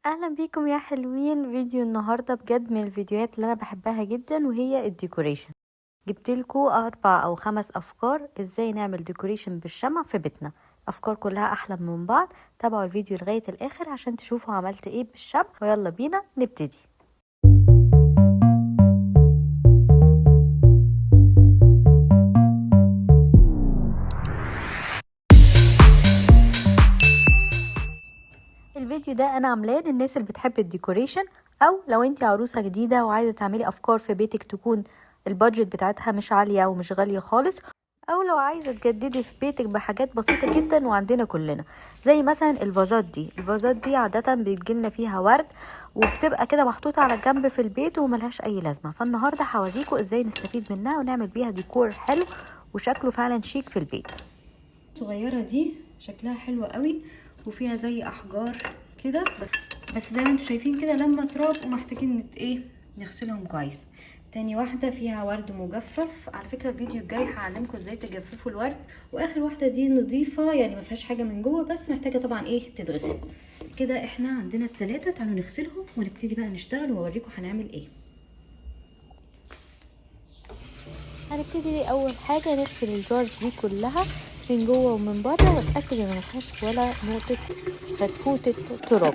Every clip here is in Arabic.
اهلا بيكم يا حلوين. فيديو النهارده بجد من الفيديوهات اللي انا بحبها جدا وهي الديكوريشن. جبت لكم 4 أو 5 افكار ازاي نعمل ديكوريشن بالشمع في بيتنا. افكار كلها احلى من بعض. تابعوا الفيديو لغايه الاخر عشان تشوفوا عملت ايه بالشمع، ويلا بينا نبتدي. الفيديو ده انا عاملاه للناس اللي بتحب الديكوريشن، او لو انت عروسه جديده وعايزه تعملي افكار في بيتك تكون البادجت بتاعتها مش عاليه ومش غاليه خالص، او لو عايزه تجددي في بيتك بحاجات بسيطه جدا وعندنا كلنا، زي مثلا الفازات دي عاده بيتجيلنا فيها ورد وبتبقى كده محطوطه على جنب في البيت وملهاش اي لازمه. فالنهارده هوريكم ازاي نستفيد منها ونعمل بيها ديكور حلو وشكله فعلا شيك في البيت. الصغيرة دي شكلها حلو قوي وفيها زي احجار كده، بس زي ما انتم شايفين كده لما تراب ومحتاجين نغسلهم كويس. تاني واحدة فيها ورد مجفف. على فكرة الفيديو الجاي هعلمكم ازاي تجففوا الورد. واخر واحدة دي نظيفة، يعني ما فيهاش حاجة من جوه، بس محتاجة طبعا تتغسل. كده احنا عندنا التلاتة، تعالوا نغسلهم ونبتدي بقى نشتغل واوريكم هنعمل ايه. هنبتدي اول حاجه نغسل الجارز دي كلها من جوه ومن بره ونتاكد ان مفيهاش ولا نقطه فتفوته تراب.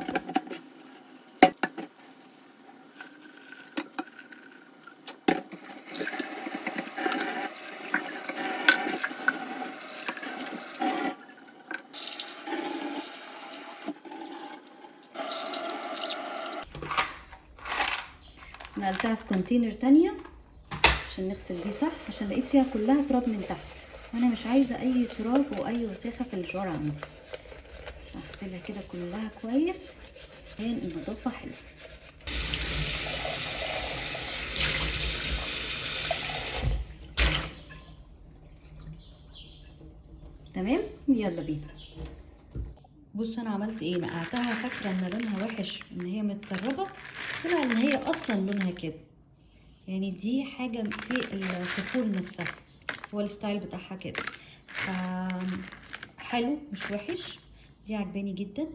نقلتها في كونتينر تانية عشان نغسل دي صح، عشان لقيت فيها كلها تراب من تحت، وانا مش عايزه اي تراب واي وساخه في الجار عندي. اغسلها كده كلها كويس عشان النظافه حلوه. تمام، يلا بينا. بصوا انا عملت ايه، نقعتها فاكره ان لونها وحش ان هي متطربه، طلع ان هي اصلا لونها كده. يعني دي حاجه في الطفول نفسها، هو الستايل بتاعها كده. حلو مش وحش، دي عجباني جدا.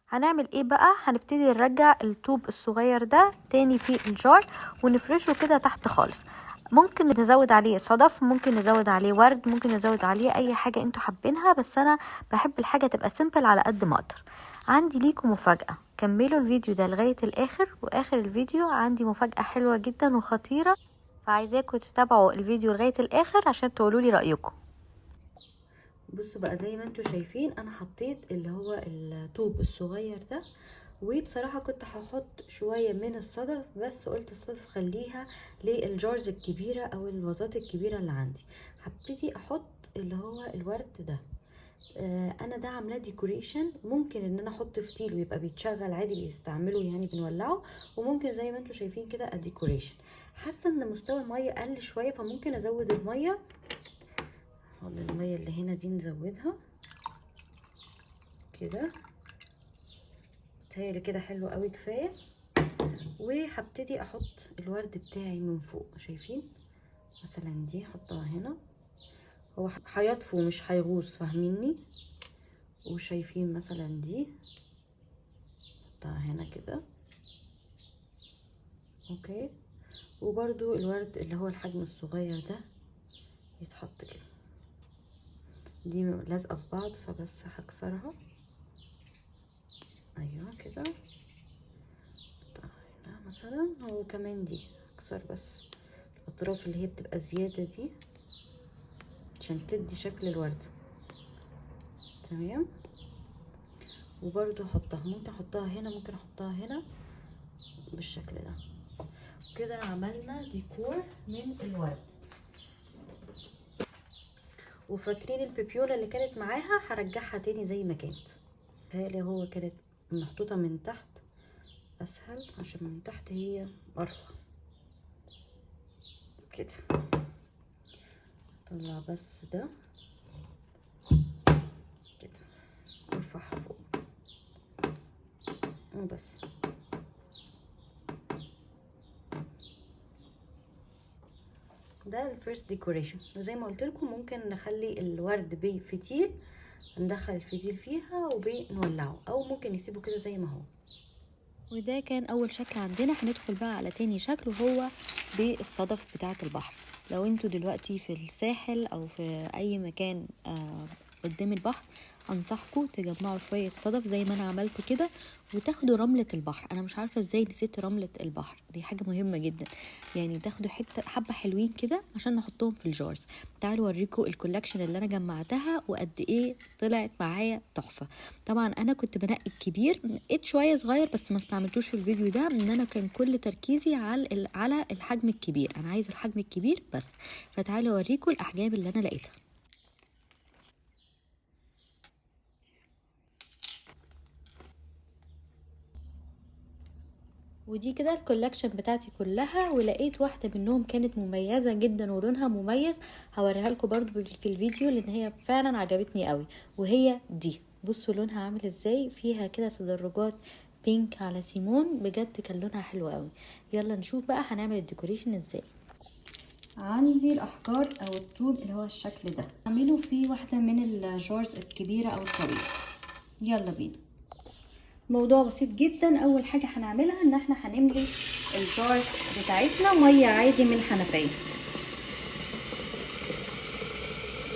هنعمل ايه بقى؟ هنبتدي نرجع الطوب الصغير ده تاني في الجار ونفرشه كده تحت خالص. ممكن نزود عليه صدف، ممكن نزود عليه ورد، ممكن نزود عليه اي حاجة انتوا حابينها، بس انا بحب الحاجة تبقى سيمبل على قد ما اقدر. عندي ليكم مفاجأة، كملوا الفيديو ده لغاية الاخر، واخر الفيديو عندي مفاجأة حلوة جدا وخطيرة، فعايزاكم تتابعوا الفيديو لغاية الاخر عشان تقولولي رأيكم. بصوا بقى زي ما انتوا شايفين انا حطيت اللي هو الطوب الصغير ده، وبصراحة كنت هحط شوية من الصدف، بس قلت الصدف خليها للجارز الكبيرة او الفازات الكبيرة اللي عندي. هبتدي احط اللي هو الورد ده. انا ده عاملاه ديكوريشن، ممكن ان انا احط فتيل ويبقى بيتشغل عادي بيستعمله، يعني بنولعه، وممكن زي ما انتوا شايفين كده الديكوريشن. حاسه ان مستوى الميه قل شويه، فممكن ازود الميه. الميه اللي هنا دي نزودها كده، تهيألي كده حلو قوي كفايه. وهبتدي احط الورد بتاعي من فوق، شايفين؟ مثلا دي احطها هنا، هو هيطفو مش هيغوص، فاهميني؟ وشايفين مثلا دي احطها هنا كده، اوكي. وبرده الورد اللي هو الحجم الصغير ده يتحط كده. دي لازقه في بعض فبس هكسرها، ايوه كده. هنا مثلا، وكمان دي هكسر بس الاطراف اللي هي بتبقى زياده دي عشان تدي شكل الورد. تمام. وبرده احطها، ممكن احطها هنا، ممكن احطها هنا بالشكل ده. كده عملنا ديكور من الورد. وفاكرين البيبيولا اللي كانت معاها؟ هرجعها تاني زي ما كانت. تهيألي هو كانت محطوطة من تحت اسهل، عشان من تحت هي ارفع كده. طلع بس ده كده، ارفعها فوق وبس. ده الفيرست ديكوريشن. وزي ما قلت لكم ممكن نخلي الورد بفتيل، ندخل الفتيل فيها وبنولعه، او ممكن نسيبه كده زي ما هو. وده كان اول شكل عندنا. هندخل بقى على تاني شكل وهو بالصدف بتاعة البحر. لو انتوا دلوقتي في الساحل او في اي مكان قدام البحر، انصحكم تجمعوا شوية صدف زي ما انا عملت كده، وتاخدوا رملة البحر. انا مش عارفة ازاي نسيت رملة البحر، دي حاجة مهمة جدا. يعني تاخدوا حبة حلوين كده عشان نحطهم في الجارز. تعالوا اوريكم الكولكشن اللي انا جمعتها وقد ايه طلعت معايا تحفة. طبعا انا كنت بنقي الكبير، نقيت شوية صغير بس ما استعملتوش في الفيديو ده، ان انا كان كل تركيزي على الحجم الكبير. انا عايز الحجم الكبير بس. فتعالوا اوريكم الاحجام اللي انا لقيتها. ودي كده الكولكشن بتاعتي كلها، ولقيت واحدة منهم كانت مميزة جدا ولونها مميز، هوريها لكم برضو في الفيديو لان هي فعلا عجبتني قوي. وهي دي، بصوا لونها عامل ازاي، فيها كده تدرجات بينك على سيمون، بجد كان لونها حلو قوي. يلا نشوف بقى هنعمل الديكوريشن ازاي. عندي الاحجار او الطوب اللي هو الشكل ده، اعمله في واحدة من الجارز الكبيرة او الطويلة. يلا بينا. موضوع بسيط جدا. اول حاجه هنعملها ان احنا هنملي الجار بتاعتنا ميه عادي من الحنفيه.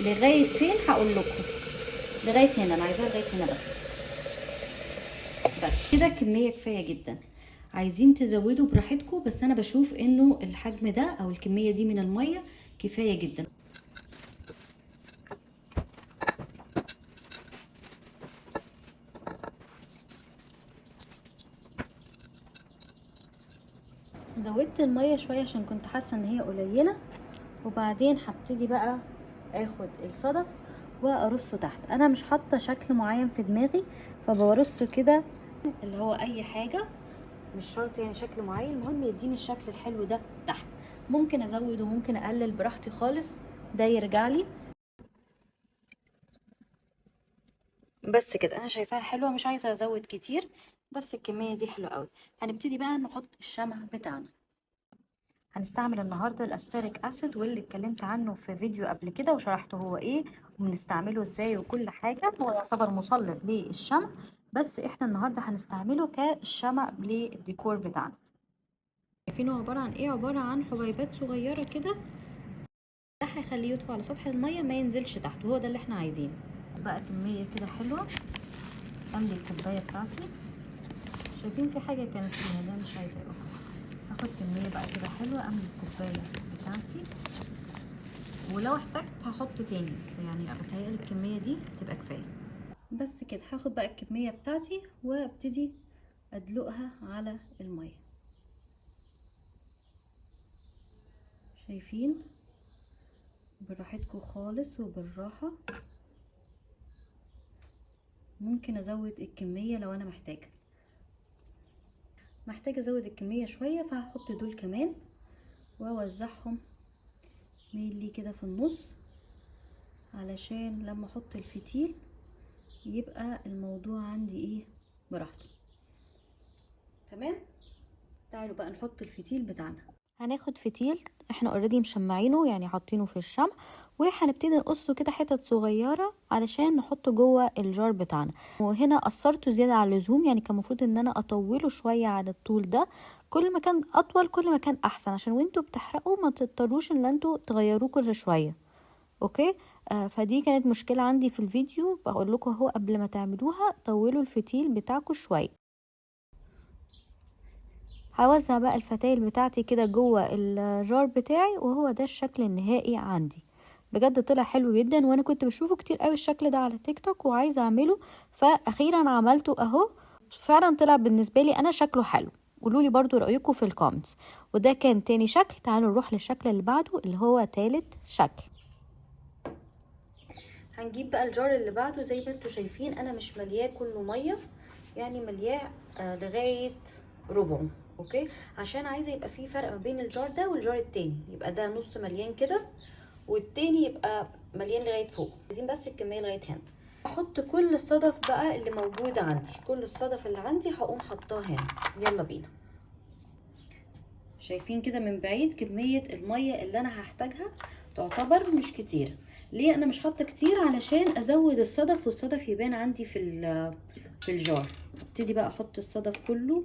لغايه فين هقول لكم، لغايه هنا. انا عايزاها لغايه هنا بس كده كميه كفايه جدا. عايزين تزودوا براحتكم، بس انا بشوف انه الحجم ده او الكميه دي من الميه كفايه جدا. زودت الميه شويه عشان كنت حاسه ان هي قليله، وبعدين هبتدي بقى اخد الصدف وارصه تحت. انا مش حاطه شكل معين في دماغي، فبرص كده اللي هو اي حاجه، مش شرط يعني شكل معين، المهم يديني الشكل الحلو ده تحت. ممكن ازود وممكن اقلل براحتي خالص، ده يرجع لي. بس كده انا شايفاها حلوه، مش عايزه ازود كتير، بس الكميه دي حلوه قوي. هنبتدي بقى نحط الشمع بتاعنا. هنستعمل النهارده الاستريك اسيد، واللي اتكلمت عنه في فيديو قبل كده وشرحته هو ايه وبنستعمله ازاي وكل حاجه. هو يعتبر مصلب للشمع، بس احنا النهارده هنستعمله كالشمع للديكور بتاعنا. عارفين هو عباره عن ايه؟ عباره عن حبيبات صغيره كده، ده هيخليه يطفو على سطح الميه ما ينزلش تحت، وهو ده اللي احنا عايزينه. بقى كميه كده حلوه. املي الكوبايه بتاعتي. شايفين في حاجه كانت فيها ده مش عايزه اروح. هاخد كميه بقى كده حلوه، املي الكوبايه بتاعتي، ولو احتجت هحط تاني، بس يعني بتهيألي الكمية دي تبقى كفاية. بس كده هاخد بقى الكمية بتاعتي وابتدي ادلقها على المية. شايفين؟ براحتكم خالص وبالراحة. ممكن ازود الكمية لو انا محتاجة ازود الكمية شوية، فهحط دول كمان واوزعهم ميلي كده في النص، علشان لما احط الفتيل يبقى الموضوع عندي ايه براحته. تمام. تعالوا بقى نحط الفتيل بتاعنا. هناخد فتيل احنا اوريدي مشمعينه، يعني حاطينه في الشمع، وهنبتدي نقصه كده حتت صغيره علشان نحطه جوه الجار بتاعنا. وهنا قصرته زياده عن اللزوم، يعني كان المفروض ان انا اطوله شويه عن الطول ده. كل ما كان اطول كل ما كان احسن، عشان وانتوا بتحرقوا ما تضطروش ان انتوا تغيروه كل شويه. اوكي. فدي كانت مشكله عندي في الفيديو، بقول لكم اهو قبل ما تعملوها طولوا الفتيل بتاعكم شويه. هوزع بقى الفتايل بتاعتي كده جوه الجار بتاعي، وهو ده الشكل النهائي عندي. بجد طلع حلو جدا، وانا كنت بشوفه كتير قوي الشكل ده على تيك توك وعايزه اعمله، فاخيرا عملته اهو. فعلا طلع بالنسبه لي انا شكله حلو. قولوا لي برضو رايكم في الكومنتس. وده كان تاني شكل. تعالوا نروح للشكل اللي بعده اللي هو تالت شكل. هنجيب بقى الجار اللي بعده. زي ما انتوا شايفين انا مش ملياه كله ميه، يعني ملياه لغايه ربعه. اوكي، عشان عايزه يبقى في فرق ما بين الجار ده والجار التاني، يبقى ده نص مليان كده والتاني يبقى مليان لغايه فوق. عايزين بس الكميه لغايه هنا. احط كل الصدف بقى اللي موجوده عندي، كل الصدف اللي عندي هقوم حطاها هنا. يلا بينا. شايفين كده من بعيد كميه الميه اللي انا هحتاجها تعتبر مش كتير. ليه انا مش حاطه كتير؟ علشان ازود الصدف والصدف يبان عندي في الجار. ابتدي بقى احط الصدف كله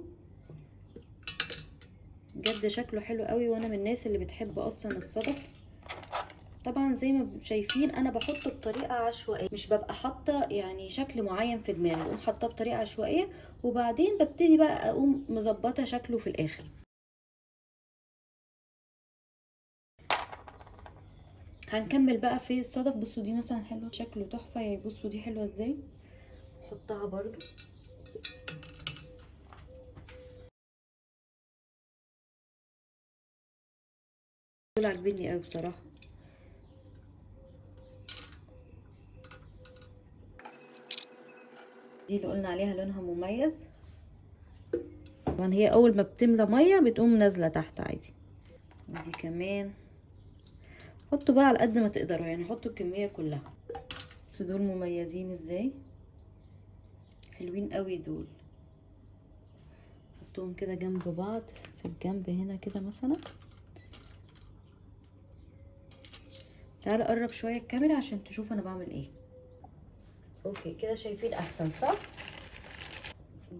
بجد شكله حلو قوي، وانا من الناس اللي بتحب اصلا الصدف. طبعا زي ما شايفين انا بحطه بطريقه عشوائيه، مش ببقى حاطه يعني شكل معين في دماغي، بقوم حاطاه بطريقه عشوائيه وبعدين ببتدي بقى اقوم مظبطه شكله في الاخر. هنكمل بقى في الصدف. بصوا دي مثلا حلوه، شكله تحفه يعني. بصوا دي حلوه ازاي، نحطها برضو. دول عاجبني قوي بصراحه. دي اللي قلنا عليها لونها مميز. طبعا هي اول ما بتملى ميه بتقوم نازله تحت عادي. ودي كمان حطوا بقى على قد ما تقدروا يعني، حطوا الكميه كلها. بس دول مميزين ازاي، حلوين قوي دول. حطهم كده جنب بعض في الجنب هنا كده مثلا. تعالوا اقرب شويه الكاميرا عشان تشوفوا انا بعمل ايه. اوكي كده شايفين احسن صح؟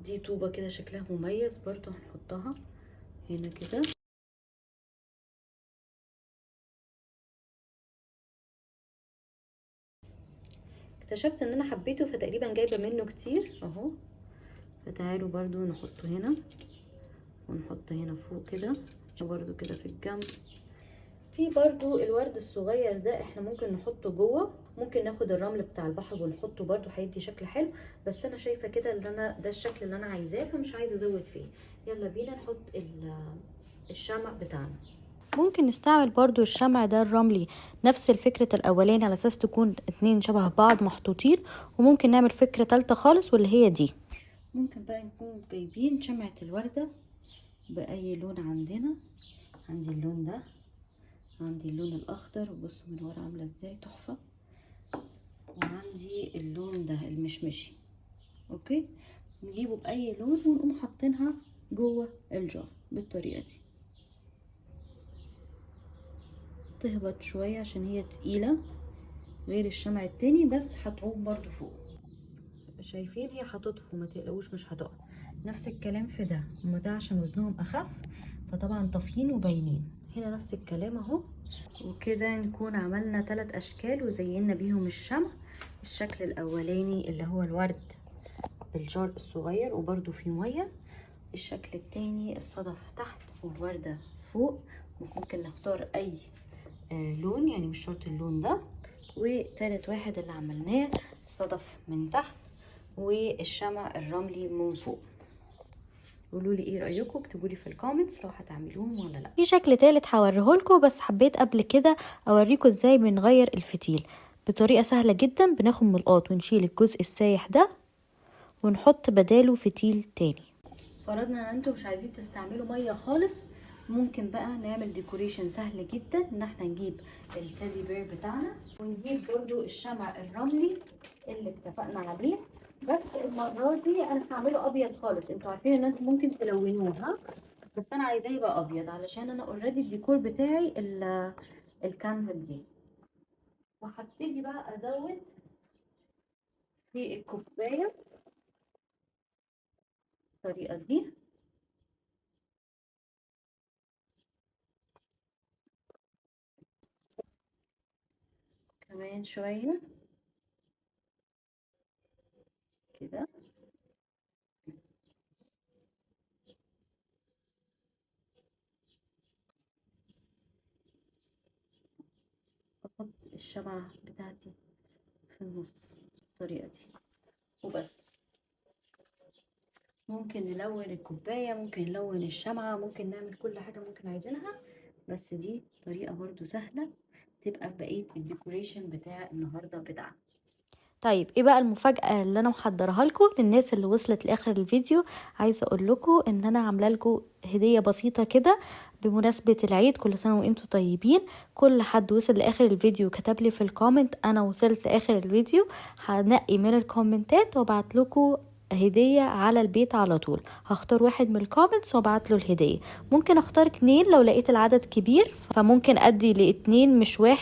دي طوبه كده شكلها مميز برضو، هنحطها هنا كده. اكتشفت ان انا حبيته فتقريبا جايبه منه كتير اهو. فتعالوا برضو نحطه هنا ونحط هنا فوق كده برضو كده في الجنب. في برضو الورد الصغير ده احنا ممكن نحطه جوه، ممكن ناخد الرمل بتاع البحر ونحطه برضو، هيدي شكل حلو. بس انا شايفه كده ان انا ده الشكل اللي انا عايزاه، فمش عايزه ازود فيه. يلا بينا نحط الشمع بتاعنا. ممكن نستعمل برضو الشمع ده الرملي نفس الفكرة الأولاني على أساس تكون اتنين شبه بعض محطوطين، وممكن نعمل فكرة تالتة خالص واللي هي دي. ممكن بقى نكون جايبين شمعة الوردة بأي لون عندنا. عندي اللون ده، عندي اللون الأخضر، وبصوا من ورا عاملة ازاي تحفة. وعندي اللون ده المشمشي. اوكي نجيبه بأي لون ونقوم حاطينها جوه الجار بالطريقة دي. تهبط شوية عشان هي تقيلة غير الشمع التاني، بس هتعوم برضو فوق. شايفين هي هتطفو، ما تقلقوش مش هتقع. نفس الكلام في ده، هما ده عشان وزنهم اخف فطبعا طافيين وباينين. هنا نفس الكلام اهو. وكده نكون عملنا 3 اشكال وزينا بيهم الشمع. الشكل الاولاني اللي هو الورد بالجار الصغير وبرده فيه ميه. الشكل التاني الصدف تحت والوردة فوق. ممكن نختار اي لون يعني، مش شرط اللون ده. وتالت واحد اللي عملناه الصدف من تحت والشمع الرملي من فوق. قولوا لي ايه رايكم، اكتبوا لي في الكومنتس لو هتعملوهم ولا لا. في شكل تالت هوريهولكوا، بس حبيت قبل كده اوريكم ازاي بنغير الفتيل بطريقة سهلة جدا. بناخد ملقاط ونشيل الجزء السايح ده ونحط بداله فتيل تاني. فرضنا ان انتم مش عايزين تستعملوا ميه خالص، ممكن بقى نعمل ديكوريشن سهل جدا. ان احنا نجيب التeddy بير بتاعنا ونجيب برضو الشمع الرملي اللي اتفقنا عليه. بس المره دي انا هعمله ابيض خالص. انتوا عارفين ان انتم ممكن تلونوه ها، بس انا عايزاه يبقى ابيض علشان انا اوريدي الديكور بتاعي الكانفا دي. وهبتدي بقى ازود في الكوبايه بالطريقه دي. كمان شويه كده. احط الشمعة بتاعتي في النص بالطريقة دي وبس. ممكن نلون الكوباية، ممكن نلون الشمعة، ممكن نعمل كل حاجة ممكن عايزينها. بس دي طريقة برضو سهلة تبقى بقية الديكوريشن بتاع النهاردة بتاعنا. طيب ايه بقى المفاجأة اللي انا محضرها لكم للناس اللي وصلت لاخر الفيديو؟ عايزة اقول لكم ان انا عامله لكم هدية بسيطة كده بمناسبة العيد. كل سنة وانتم طيبين. كل حد وصل لاخر الفيديو كتب لي في الكومنت انا وصلت لاخر الفيديو، هنقي من الكومنتات وابعت لكم هدية على البيت على طول. هختار واحد من الكومنتس وابعت له الهدية. ممكن اختار 2 لو لقيت العدد كبير، فممكن ادي ل2 مش 1.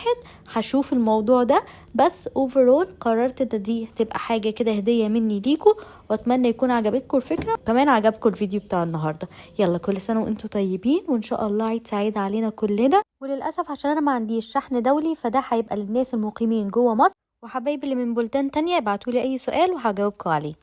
هشوف الموضوع ده، بس overall قررت ان دي تبقى حاجة كده هدية مني ليكوا، واتمنى يكون عجبتكم الفكرة وكمان عجبكم الفيديو بتاع النهاردة. يلا كل سنة وانتم طيبين، وان شاء الله عيد سعيد علينا كلنا. وللأسف عشان انا ما عنديش شحن دولي، فده هيبقى للناس المقيمين جوه مصر، وحبايبي اللي من بلدان تانية ابعتولي اي سؤال وهجاوبكم عليه.